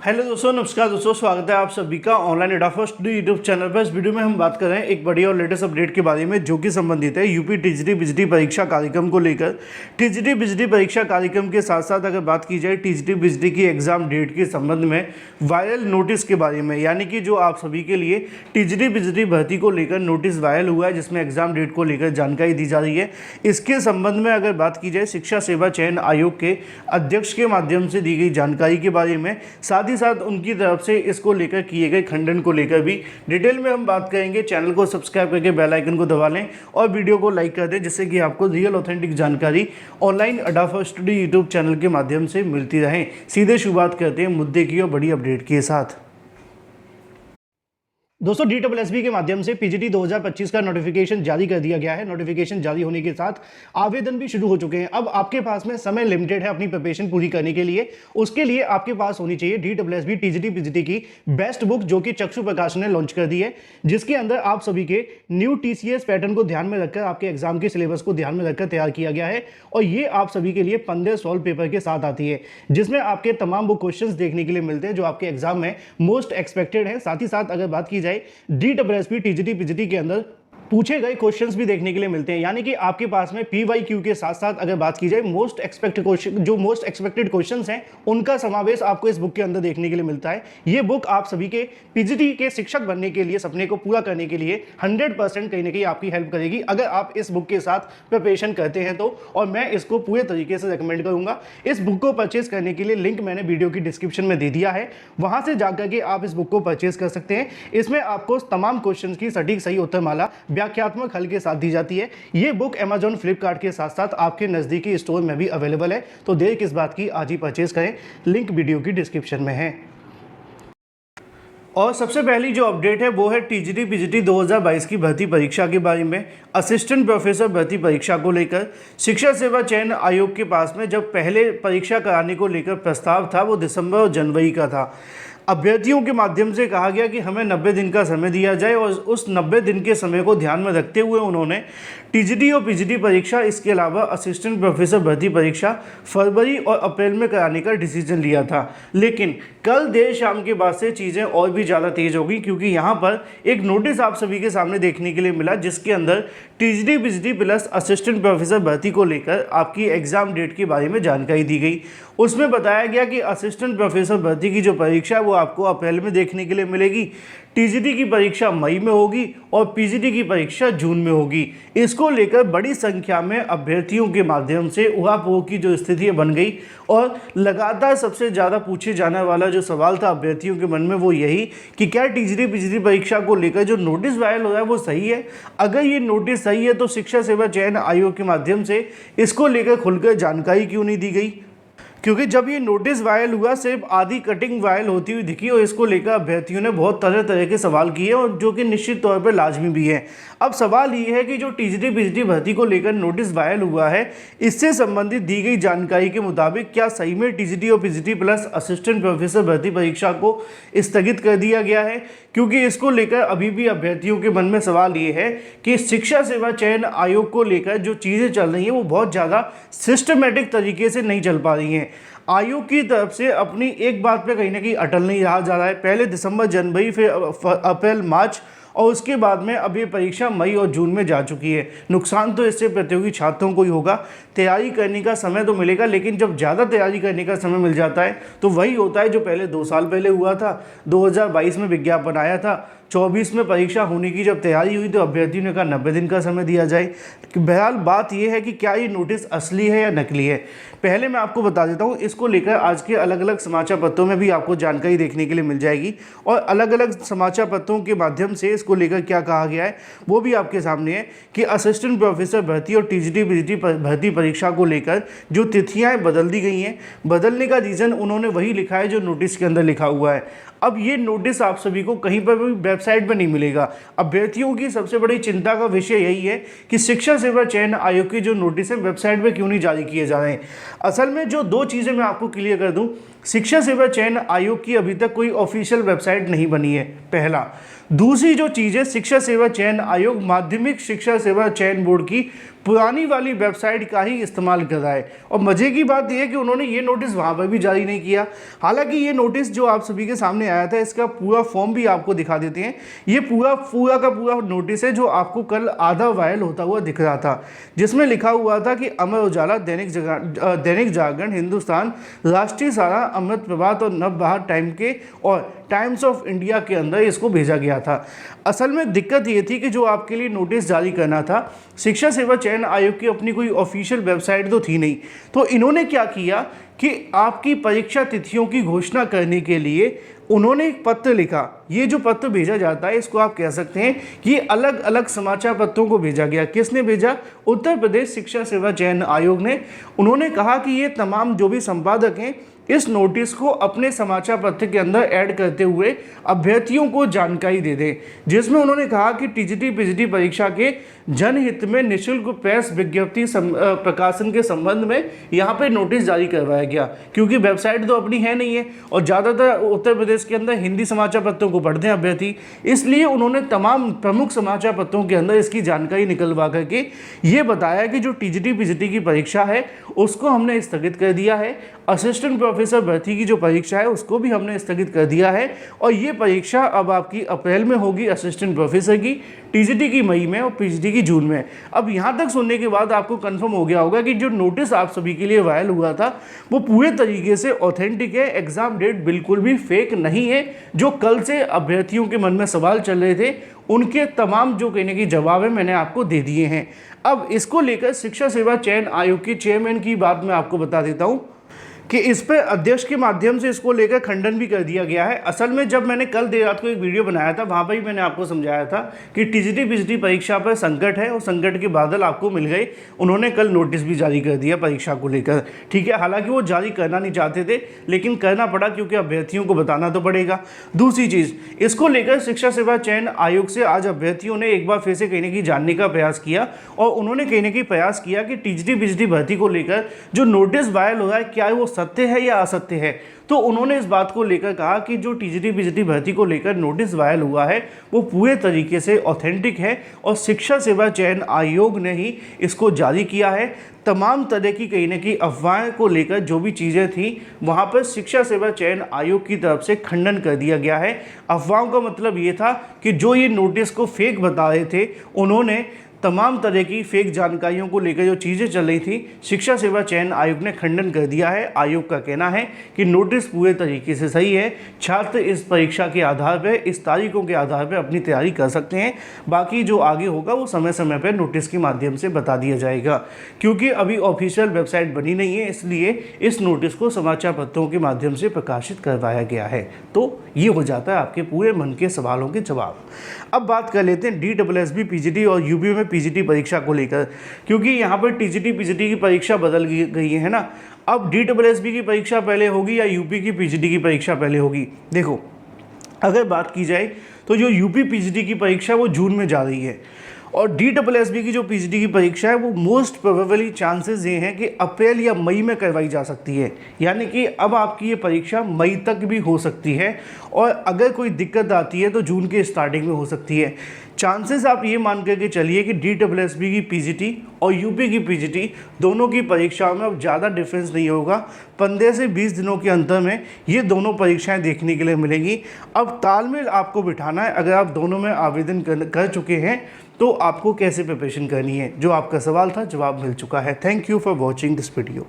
Hello दोस्तों, नमस्कार दोस्तों, स्वागत है आप सभी का ऑनलाइन एडा फर्स्ट यूट्यूब चैनल पर। इस वीडियो में हम बात कर रहे हैं एक बढ़िया और लेटेस्ट अपडेट के बारे में, जो कि संबंधित है यूपी टीजीटी बिजली परीक्षा कार्यक्रम को लेकर। टीजीटी बिजली परीक्षा कार्यक्रम के साथ साथ अगर बात की जाए टीजीटी बिजली की एग्जाम डेट के संबंध में वायरल नोटिस के बारे में, यानी कि जो आप सभी के लिए टीजीटी बिजली भर्ती को लेकर नोटिस वायरल हुआ है, जिसमें एग्जाम डेट को लेकर जानकारी दी जा रही है। इसके संबंध में अगर बात की जाए शिक्षा सेवा चयन आयोग के अध्यक्ष के माध्यम से दी गई जानकारी के बारे में, साथ ही साथ उनकी तरफ से इसको लेकर किए गए खंडन को लेकर भी डिटेल में हम बात करेंगे। चैनल को सब्सक्राइब करके बेल आइकन को दबा लें और वीडियो को लाइक कर दें, जिससे कि आपको रियल ऑथेंटिक जानकारी ऑनलाइन अड्डा फर्स्ट स्टडी यूट्यूब चैनल के माध्यम से मिलती रहे। सीधे शुरुआत करते हैं मुद्दे की और बड़ी अपडेट के साथ। दोस्तों, DSSB के माध्यम से पीजीटी 2025 का नोटिफिकेशन जारी कर दिया गया है। नोटिफिकेशन जारी होने के साथ आवेदन भी शुरू हो चुके हैं। अब आपके पास में समय लिमिटेड है अपनी प्रिपरेशन पूरी करने के लिए। उसके लिए आपके पास होनी चाहिए DSSB टीजीटी पीजीटी की बेस्ट बुक, जो कि चक्षु प्रकाशन ने लॉन्च कर दी है, जिसके अंदर आप सभी के न्यू TCS पैटर्न को ध्यान में रखकर, आपके एग्जाम के सिलेबस को ध्यान में रखकर तैयार किया गया है। और ये आप सभी के लिए 15 सॉल्व पेपर के साथ आती है, जिसमें आपके तमाम वो क्वेश्चंस देखने के लिए मिलते हैं जो आपके एग्जाम में मोस्ट एक्सपेक्टेड है। साथ ही साथ अगर बात की जाए DSSB टीजीटी पीजीटी के अंदर पूछे गए क्वेश्चंस भी देखने के लिए मिलते हैं, यानी कि आपके पास में PYQ के साथ साथ अगर बात की जाए मोस्ट एक्सपेक्टेड क्वेश्चंस हैं, उनका समावेश आपको इस बुक के अंदर देखने के लिए मिलता है। ये बुक आप सभी के पीजीटी के शिक्षक बनने के लिए, सपने को पूरा करने के लिए 100% कहीं ना कहीं आपकी हेल्प करेगी, अगर आप इस बुक के साथ प्रिपरेशन करते हैं तो। और मैं इसको पूरे तरीके से रिकमेंड करूंगा। इस बुक को परचेज करने के लिए लिंक मैंने वीडियो की डिस्क्रिप्शन में दे दिया है, वहां से जाकर के आप इस बुक को परचेज कर सकते हैं। इसमें आपको तमाम क्वेश्चन की सटीक सही उत्तर माला व्याख्यात्मक हल के साथ दी जाती है। ये बुक Amazon, फ्लिपकार्ट के साथ साथ आपके नजदीकी स्टोर में भी अवेलेबल है, तो देर किस बात की, आज ही परचेज करें। लिंक वीडियो की डिस्क्रिप्शन में है। और सबसे पहली जो अपडेट है वो है टीजीटी पीजीटी 2022 की भर्ती परीक्षा के बारे में। असिस्टेंट प्रोफेसर भर्ती परीक्षा को लेकर शिक्षा सेवा चयन आयोग के पास में जब पहले परीक्षा कराने को लेकर प्रस्ताव था, वो दिसंबर और जनवरी का था। अभ्यर्थियों के माध्यम से कहा गया कि हमें 90 दिन का समय दिया जाए, और उस 90 दिन के समय को ध्यान में रखते हुए उन्होंने टीजीटी और पीजीटी परीक्षा, इसके अलावा असिस्टेंट प्रोफेसर भर्ती परीक्षा फरवरी और अप्रैल में कराने का डिसीजन लिया था। लेकिन कल देर शाम के बाद से चीज़ें और भी ज़्यादा तेज़ हो गई, क्योंकि यहाँ पर एक नोटिस आप सभी के सामने देखने के लिए मिला, जिसके अंदर TGT PGT plus assistant professor भर्ती को लेकर आपकी एग्जाम डेट के बारे में जानकारी दी गई। उसमें बताया गया कि असिस्टेंट प्रोफेसर भर्ती की जो परीक्षा है वो आपको अप्रैल में देखने के लिए मिलेगी, टीजीटी की परीक्षा मई में होगी और पीजीटी की परीक्षा जून में होगी। इसको लेकर बड़ी संख्या में अभ्यर्थियों के माध्यम से उहापोह की जो स्थिति बन गई, और लगातार सबसे ज़्यादा पूछे जाने वाला जो सवाल था अभ्यर्थियों के मन में वो यही कि क्या टीजीटी पीजीटी परीक्षा को लेकर जो नोटिस वायरल हो रहा है वो सही है। अगर ये नोटिस सही है तो शिक्षा सेवा चयन आयोग के माध्यम से इसको लेकर खुलकर जानकारी क्यों नहीं दी गई, क्योंकि जब ये नोटिस वायरल हुआ सिर्फ आधी कटिंग वायरल होती हुई दिखी, और इसको लेकर अभ्यर्थियों ने बहुत तरह तरह के सवाल किए, और जो कि निश्चित तौर पर लाजमी भी है। अब सवाल ये है कि जो टीजीटी पीजीटी भर्ती को लेकर नोटिस वायरल हुआ है, इससे संबंधित दी गई जानकारी के मुताबिक क्या सही में टीजीटी और पीजीटी प्लस असिस्टेंट प्रोफेसर भर्ती परीक्षा को स्थगित कर दिया गया है। क्योंकि इसको लेकर अभी भी अभ्यर्थियों के मन में सवाल ये है कि शिक्षा सेवा चयन आयोग को लेकर जो चीज़ें चल रही हैं वो बहुत ज़्यादा सिस्टमेटिक तरीके से नहीं चल पा रही हैं। आयोग की तरफ से अपनी एक बात पे कहीं ना कहीं अटल नहीं रहा जा रहा है। पहले दिसंबर जनवरी, फिर अप्रैल मार्च, और उसके बाद में अब ये परीक्षा मई और जून में जा चुकी है। नुकसान तो इससे प्रतियोगी छात्रों को ही होगा। तैयारी करने का समय तो मिलेगा, लेकिन जब ज़्यादा तैयारी करने का समय मिल जाता है तो वही होता है जो पहले 2 साल पहले हुआ था। 2022 में विज्ञापन आया था, 24 में परीक्षा होने की जब तैयारी हुई तो अभ्यर्थियों ने कहा 90 दिन का समय दिया जाए। बहरहाल बात यह है कि क्या ये नोटिस असली है या नकली है। पहले मैं आपको बता देता हूँ, इसको लेकर आज के अलग अलग समाचार पत्रों में भी आपको जानकारी देखने के लिए मिल जाएगी, और अलग अलग समाचार पत्रों के माध्यम से इसको लेकर क्या कहा गया है वो भी आपके सामने है कि असिस्टेंट प्रोफेसर भर्ती और टीजीटी पीजीटी भर्ती परीक्षा को लेकर जो तिथियाँ बदल दी गई हैं, बदलने का रीज़न उन्होंने वही लिखा है जो नोटिस के अंदर लिखा हुआ है। अब ये नोटिस आप सभी को कहीं पर भी वेबसाइट पर नहीं मिलेगा। अभ्यर्थियों की सबसे बड़ी चिंता का विषय यही है कि शिक्षा सेवा चयन आयोग के जो नोटिस है वेबसाइट पर क्यों नहीं जारी किए जा रहे हैं। असल में जो 2 चीज़ें मैं आपको क्लियर कर दूं, शिक्षा सेवा चयन आयोग की अभी तक कोई ऑफिशियल वेबसाइट नहीं बनी है, पहला। दूसरी जो चीज़ है, शिक्षा सेवा चयन आयोग माध्यमिक शिक्षा सेवा चयन बोर्ड की पुरानी वाली वेबसाइट का ही इस्तेमाल कर रहा है। और मज़े की बात यह है कि उन्होंने ये नोटिस वहाँ पर भी जारी नहीं किया। हालांकि ये नोटिस जो आप सभी के सामने आया था, इसका पूरा फॉर्म भी आपको दिखा देते हैं। ये पूरा का पूरा नोटिस है जो आपको कल आधा वायरल होता हुआ दिख रहा था, जिसमें लिखा हुआ था कि अमर उजाला, दैनिक जागरण, हिंदुस्तान, राष्ट्रीय सहारा, अमृत प्रभात और नवबहार टाइम के और टाइम्स ऑफ इंडिया के अंदर इसको भेजा गया था। असल में दिक्कत ये थी कि जो आपके लिए नोटिस जारी करना था, शिक्षा सेवा चयन आयोग की अपनी कोई ऑफिशियल वेबसाइट तो थी नहीं। तो इन्होंने क्या किया कि आपकी परीक्षा तिथियों की घोषणा करने के लिए उन्होंने एक पत्र लिखा। ये जो पत्र भेजा जाता है, इसको आप कह सकते हैं कि अलग अलग समाचार पत्रों को भेजा गया। किसने भेजा? उत्तर प्रदेश शिक्षा सेवा चयन आयोग ने। उन्होंने कहा कि ये तमाम जो भी संपादक हैं, इस नोटिस को अपने समाचार पत्र के अंदर ऐड करते हुए अभ्यर्थियों को जानकारी दे दें, जिसमें उन्होंने कहा कि टीजीटी पीजीटी परीक्षा के जनहित में निःशुल्क प्रेस विज्ञप्ति प्रकाशन के संबंध में यहाँ पे नोटिस जारी करवाया गया। क्योंकि वेबसाइट तो अपनी है नहीं है और ज़्यादातर उत्तर प्रदेश के अंदर हिंदी समाचार पत्रों को पढ़ते हैं अभ्यर्थी, इसलिए उन्होंने तमाम प्रमुख समाचार पत्रों के अंदर इसकी जानकारी निकलवा करके ये बताया कि जो टीजीटी पीजीटी की परीक्षा है उसको हमने स्थगित कर दिया है। असिस्टेंट प्रोफेसर भर्ती की जो परीक्षा है उसको भी हमने स्थगित कर दिया है और ये परीक्षा अब आपकी अप्रैल में होगी असिस्टेंट प्रोफेसर की, टीजीटी की मई में और पीजीटी की जून में। अब यहाँ तक सुनने के बाद आपको कंफर्म हो गया होगा कि जो नोटिस आप सभी के लिए वायरल हुआ था वो पूरे तरीके से ऑथेंटिक है। एग्जाम डेट बिल्कुल भी फेक नहीं है। जो कल से अभ्यर्थियों के मन में सवाल चल रहे थे उनके तमाम जो कहने की जवाब है मैंने आपको दे दिए हैं। अब इसको लेकर शिक्षा सेवा चयन आयोग के चेयरमैन की बात मैं आपको बता देता हूँ कि इस पर अध्यक्ष के माध्यम से इसको लेकर खंडन भी कर दिया गया है। असल में जब मैंने कल देर रात को एक वीडियो बनाया था, वहाँ पर ही मैंने आपको समझाया था कि टीजीटी पीजीटी परीक्षा पर संकट है और संकट के बादल आपको मिल गए। उन्होंने कल नोटिस भी जारी कर दिया परीक्षा को लेकर, ठीक है। हालांकि वो जारी करना नहीं चाहते थे लेकिन करना पड़ा क्योंकि अभ्यर्थियों को बताना तो पड़ेगा। दूसरी चीज़, इसको लेकर शिक्षा सेवा चयन आयोग से आज अभ्यर्थियों ने एक बार फिर से कहने की जानने का प्रयास किया और उन्होंने कहने की प्रयास किया कि टीजीटी पीजीटी भर्ती को लेकर जो नोटिस वायरल हो रहा है क्या वो सत्य है या असत्य है। तो उन्होंने इस बात को लेकर कहा कि जो टीजीटी पीजीटी भर्ती को लेकर नोटिस वायरल हुआ है वो पूरे तरीके से ऑथेंटिक है और शिक्षा सेवा चयन आयोग ने ही इसको जारी किया है। तमाम तरह की कहीं ना कहीं अफवाहें को लेकर जो भी चीज़ें थी वहाँ पर शिक्षा सेवा चयन आयोग की तरफ से खंडन कर दिया गया है। अफवाहों का मतलब ये था कि जो ये नोटिस को फेक बता रहे थे उन्होंने तमाम तरह की फेक जानकारियों को लेकर जो चीज़ें चल रही थी शिक्षा सेवा चयन आयोग ने खंडन कर दिया है। आयोग का कहना है कि नोटिस पूरे तरीके से सही है। छात्र इस परीक्षा के आधार पर, इस तारीखों के आधार पर अपनी तैयारी कर सकते हैं। बाकी जो आगे होगा वो समय समय पर नोटिस के माध्यम से बता दिया जाएगा। क्योंकि अभी ऑफिशियल वेबसाइट बनी नहीं है इसलिए इस नोटिस को समाचार पत्रों के माध्यम से प्रकाशित करवाया गया है। तो ये हो जाता है आपके पूरे मन के सवालों के जवाब। अब बात कर लेते हैं DSSB पीजीटी और यूपी में पीजीटी परीक्षा को लेकर, क्योंकि यहाँ पर टीजीटी पीजीटी की परीक्षा बदल गई है ना। अब DSSB की परीक्षा पहले होगी या यूपी की पीजीटी की परीक्षा पहले होगी? देखो, अगर बात की जाए तो जो यूपी पीजीटी की परीक्षा वो जून में जा रही है और DSSB की जो पीजीटी की परीक्षा है वो मोस्ट प्रोबेबली चांसेस ये हैं कि अप्रैल या मई में करवाई जा सकती है। यानी कि अब आपकी ये परीक्षा मई तक भी हो सकती है और अगर कोई दिक्कत आती है तो जून के स्टार्टिंग में हो सकती है। चांसेस आप ये मान करके चलिए कि DSSB की पीजीटी और यूपी की पीजीटी दोनों की परीक्षाओं में अब ज़्यादा डिफरेंस नहीं होगा। 15 से 20 दिनों के अंतर में ये दोनों परीक्षाएं देखने के लिए मिलेंगी। अब तालमेल आपको बिठाना है। अगर आप दोनों में आवेदन कर चुके हैं तो आपको कैसे प्रिपरेशन करनी है, जो आपका सवाल था जवाब मिल चुका है। Thank you for watching this video.